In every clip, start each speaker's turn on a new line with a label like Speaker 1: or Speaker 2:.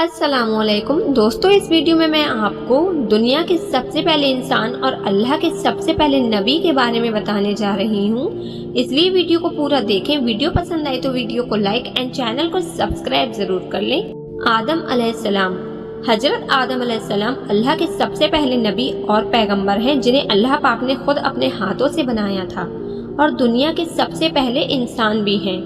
Speaker 1: السلام علیکم دوستو، اس ویڈیو میں آپ کو دنیا کے سب سے پہلے انسان اور اللہ کے سب سے پہلے نبی کے بارے میں بتانے جا رہی ہوں، اس لیے ویڈیو کو پورا دیکھیں۔ ویڈیو پسند آئے تو ویڈیو کو لائک اینڈ چینل کو سبسکرائب ضرور کر لیں۔ آدم علیہ السلام۔ حضرت آدم علیہ السلام اللہ کے سب سے پہلے نبی اور پیغمبر ہیں، جنہیں اللہ پاک نے خود اپنے ہاتھوں سے بنایا تھا اور دنیا کے سب سے پہلے انسان بھی ہیں۔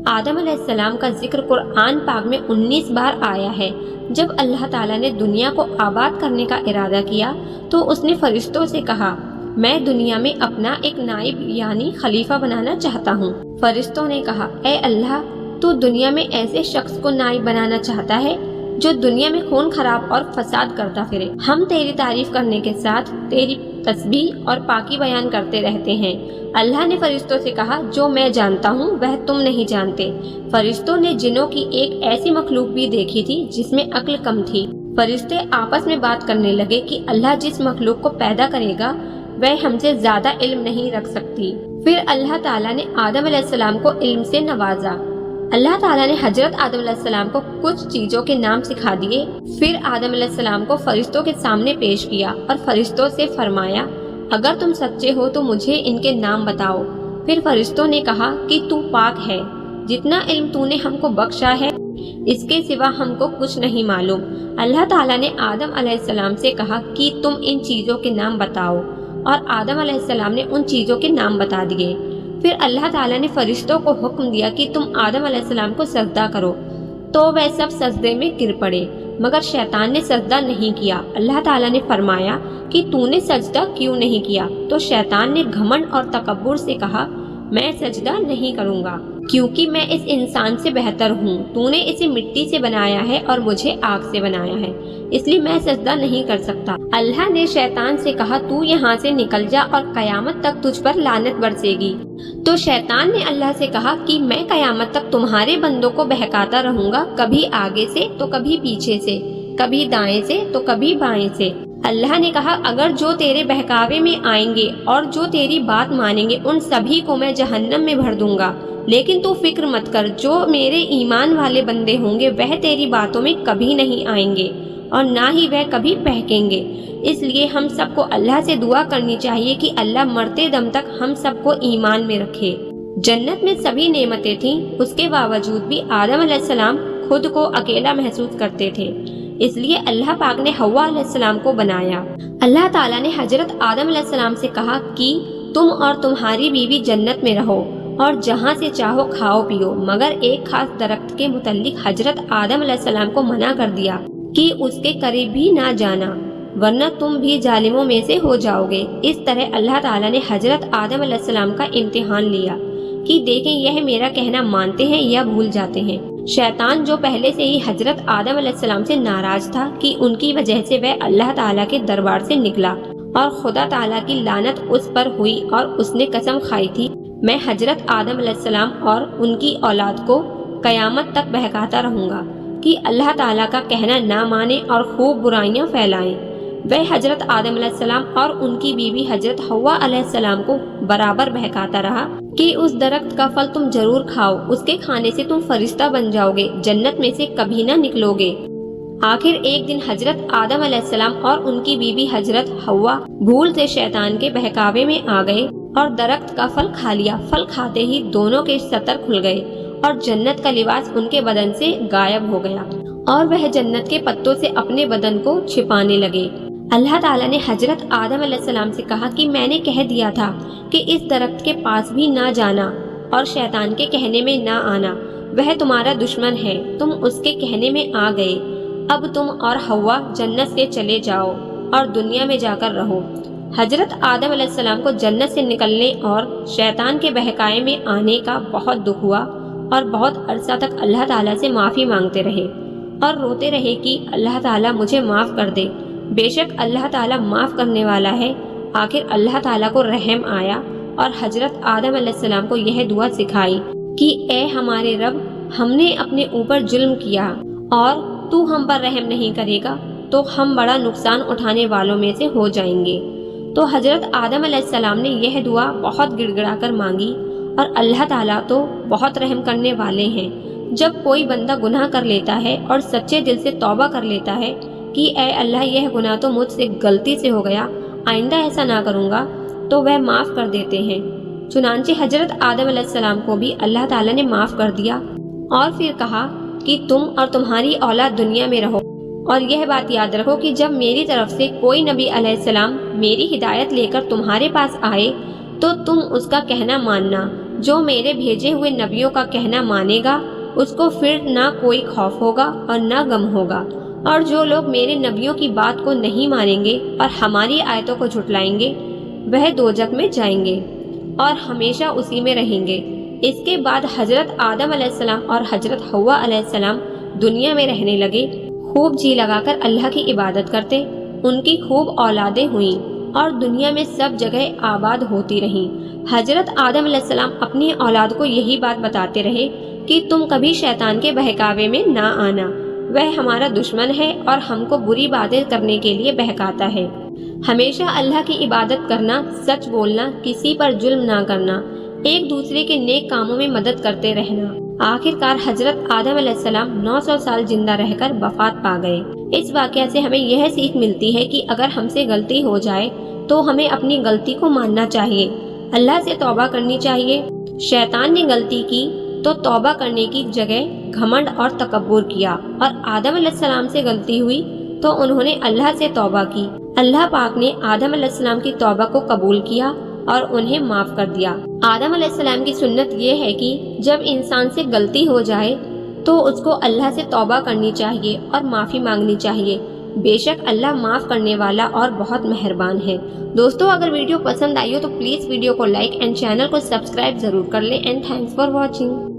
Speaker 1: آدم علیہ السلام کا ذکر قرآن پاک میں 19 بار آیا ہے۔ جب اللہ تعالیٰ نے دنیا کو آباد کرنے کا ارادہ کیا تو اس نے فرشتوں سے کہا، میں دنیا میں اپنا ایک نائب یعنی خلیفہ بنانا چاہتا ہوں۔ فرشتوں نے کہا، اے اللہ، تو دنیا میں ایسے شخص کو نائب بنانا چاہتا ہے جو دنیا میں خون خراب اور فساد کرتا پھرے۔ ہم تیری تعریف کرنے کے ساتھ تیری تسبیح اور پاکی بیان کرتے رہتے ہیں۔ اللہ نے فرشتوں سے کہا، جو میں جانتا ہوں وہ تم نہیں جانتے۔ فرشتوں نے جنوں کی ایک ایسی مخلوق بھی دیکھی تھی جس میں عقل کم تھی۔ فرشتے آپس میں بات کرنے لگے کہ اللہ جس مخلوق کو پیدا کرے گا وہ ہم سے زیادہ علم نہیں رکھ سکتی۔ پھر اللہ تعالیٰ نے آدم علیہ السلام کو علم سے نوازا۔ اللہ تعالیٰ نے حضرت آدم علیہ السلام کو کچھ چیزوں کے نام سکھا دیے۔ پھر آدم علیہ السلام کو فرشتوں کے سامنے پیش کیا اور فرشتوں سے فرمایا، اگر تم سچے ہو تو مجھے ان کے نام بتاؤ۔ پھر فرشتوں نے کہا کہ تو پاک ہے، جتنا علم تو نے ہم کو بخشا ہے اس کے سوا ہم کو کچھ نہیں معلوم۔ اللہ تعالیٰ نے آدم علیہ السلام سے کہا کہ تم ان چیزوں کے نام بتاؤ، اور آدم علیہ السلام نے ان چیزوں کے نام بتا دیے۔ پھر اللہ تعالیٰ نے فرشتوں کو حکم دیا کہ تم آدم علیہ السلام کو سجدہ کرو، تو وہ سب سجدے میں گر پڑے، مگر شیطان نے سجدہ نہیں کیا۔ اللہ تعالیٰ نے فرمایا کہ تو نے سجدہ کیوں نہیں کیا؟ تو شیطان نے گھمنڈ اور تکبر سے کہا، میں سجدہ نہیں کروں گا کیونکہ میں اس انسان سے بہتر ہوں۔ تو نے اسے مٹی سے بنایا ہے اور مجھے آگ سے بنایا ہے، اس لیے میں سجدہ نہیں کر سکتا۔ اللہ نے شیطان سے کہا، تو یہاں سے نکل جا اور قیامت تک تجھ پر لعنت برسے گی۔ تو شیطان نے اللہ سے کہا کہ میں قیامت تک تمہارے بندوں کو بہکاتا رہوں گا، کبھی آگے سے تو کبھی پیچھے سے، کبھی دائیں سے تو کبھی بائیں سے۔ اللہ نے کہا، اگر جو تیرے بہکاوے میں آئیں گے اور جو تیری بات مانیں گے ان سبھی کو میں جہنم میں بھر دوں گا، لیکن تو فکر مت کر، جو میرے ایمان والے بندے ہوں گے وہ تیری باتوں میں کبھی نہیں آئیں گے اور نہ ہی وہ کبھی بہکیں گے۔ اس لیے ہم سب کو اللہ سے دعا کرنی چاہیے کہ اللہ مرتے دم تک ہم سب کو ایمان میں رکھے۔ جنت میں سبھی نعمتیں تھیں، اس کے باوجود بھی آدم علیہ السلام خود کو اکیلا محسوس کرتے تھے، اس لیے اللہ پاک نے حوا علیہ السلام کو بنایا۔ اللہ تعالیٰ نے حضرت آدم علیہ السلام سے کہا کہ تم اور تمہاری بیوی جنت میں رہو اور جہاں سے چاہو کھاؤ پیو، مگر ایک خاص درخت کے متعلق حضرت آدم علیہ السلام کو منع کر دیا کہ اس کے قریب بھی نہ جانا، ورنہ تم بھی ظالموں میں سے ہو جاؤ گے۔ اس طرح اللہ تعالیٰ نے حضرت آدم علیہ السلام کا امتحان لیا کہ دیکھیں یہ میرا کہنا مانتے ہیں یا بھول جاتے ہیں۔ شیطان جو پہلے سے ہی حضرت آدم علیہ السلام سے ناراض تھا کہ ان کی وجہ سے وہ اللہ تعالیٰ کے دربار سے نکلا اور خدا تعالیٰ کی لعنت اس پر ہوئی، اور اس نے قسم کھائی تھی، میں حضرت آدم علیہ السلام اور ان کی اولاد کو قیامت تک بہکاتا رہوں گا کہ اللہ تعالیٰ کا کہنا نہ مانے اور خوب برائیاں پھیلائیں۔ وہ حضرت آدم علیہ السلام اور ان کی بیوی حضرت حوا علیہ السلام کو برابر بہکاتا رہا کہ اس درخت کا پھل تم ضرور کھاؤ، اس کے کھانے سے تم فرشتہ بن جاؤ گے، جنت میں سے کبھی نہ نکلو گے۔ آخر ایک دن حضرت آدم علیہ السلام اور ان کی بیوی حضرت حوا بھول سے شیطان کے بہکاوے میں آ گئے اور درخت کا پھل کھا لیا۔ پھل کھاتے ہی دونوں کے ستر کھل گئے اور جنت کا لباس ان کے بدن سے غائب ہو گیا اور وہ جنت کے پتوں سے اپنے بدن کو چھپانے لگے۔ اللہ تعالیٰ نے حضرت آدم علیہ السلام سے کہا کہ میں نے کہہ دیا تھا کہ اس درخت کے پاس بھی نہ جانا اور شیطان کے کہنے میں نہ آنا، وہ تمہارا دشمن ہے، تم اس کے کہنے میں آ گئے، اب تم اور حوا جنت سے چلے جاؤ اور دنیا میں جا کر رہو۔ حضرت آدم علیہ السلام کو جنت سے نکلنے اور شیطان کے بہکائے میں آنے کا بہت دکھ ہوا اور بہت عرصہ تک اللہ تعالیٰ سے معافی مانگتے رہے اور روتے رہے کہ اللہ تعالیٰ مجھے معاف کر دے، بے شک اللہ تعالیٰ معاف کرنے والا ہے۔ آخر اللہ تعالیٰ کو رحم آیا اور حضرت آدم علیہ السلام کو یہ دعا سکھائی کہ اے ہمارے رب، ہم نے اپنے اوپر ظلم کیا اور تو ہم پر رحم نہیں کرے گا تو ہم بڑا نقصان اٹھانے والوں میں سے ہو جائیں گے۔ تو حضرت آدم علیہ السلام نے یہ دعا بہت گڑ گڑا کر مانگی، اور اللہ تعالیٰ تو بہت رحم کرنے والے ہیں، جب کوئی بندہ گناہ کر لیتا ہے اور سچے دل سے توبہ کر لیتا ہے کہ اے اللہ یہ گناہ تو مجھ سے غلطی سے ہو گیا، آئندہ ایسا نہ کروں گا، تو وہ معاف کر دیتے ہیں۔ چنانچہ حضرت آدم علیہ السلام کو بھی اللہ تعالیٰ نے معاف کر دیا اور پھر کہا کہ تم اور تمہاری اولاد دنیا میں رہو، اور یہ بات یاد رکھو کہ جب میری طرف سے کوئی نبی علیہ السلام میری ہدایت لے کر تمہارے پاس آئے تو تم اس کا کہنا ماننا۔ جو میرے بھیجے ہوئے نبیوں کا کہنا مانے گا اس کو پھر نہ کوئی خوف ہوگا اور نہ غم ہوگا، اور جو لوگ میرے نبیوں کی بات کو نہیں مانیں گے اور ہماری آیتوں کو جھٹلائیں گے وہ دوزخ میں جائیں گے اور ہمیشہ اسی میں رہیں گے۔ اس کے بعد حضرت آدم علیہ السلام اور حضرت حوا علیہ السلام دنیا میں رہنے لگے، خوب جی لگا کر اللہ کی عبادت کرتے، ان کی خوب اولادیں ہوئیں اور دنیا میں سب جگہ آباد ہوتی رہیں۔ حضرت آدم علیہ السلام اپنی اولاد کو یہی بات بتاتے رہے کہ تم کبھی شیطان کے بہکاوے میں نہ آنا، وہ ہمارا دشمن ہے اور ہم کو بری باتیں کرنے کے لیے بہکاتا ہے۔ ہمیشہ اللہ کی عبادت کرنا، سچ بولنا، کسی پر ظلم نہ کرنا، ایک دوسرے کے نیک کاموں میں مدد کرتے رہنا۔ آخر کار حضرت آدم علیہ السلام 900 سال زندہ رہ کر وفات پا گئے۔ اس واقعہ سے ہمیں یہ سیکھ ملتی ہے کہ اگر ہم سے غلطی ہو جائے تو ہمیں اپنی غلطی کو ماننا چاہیے، اللہ سے توبہ کرنی چاہیے۔ شیطان نے غلطی کی تو توبہ کرنے کی جگہ گھمنڈ اور تکبر کیا، اور آدم علیہ السلام سے غلطی ہوئی تو انہوں نے اللہ سے توبہ کی۔ اللہ پاک نے آدم علیہ السلام کی توبہ کو قبول کیا اور انہیں معاف کر دیا۔ آدم علیہ السلام کی سنت یہ ہے کہ جب انسان سے غلطی ہو جائے تو اس کو اللہ سے توبہ کرنی چاہیے اور معافی مانگنی چاہیے۔ بے شک اللہ معاف کرنے والا اور بہت مہربان ہے۔ دوستو اگر ویڈیو پسند آئی ہو تو پلیز ویڈیو کو لائک اینڈ چینل کو سبسکرائب ضرور کر لیں، اینڈ تھینکس فار واچنگ۔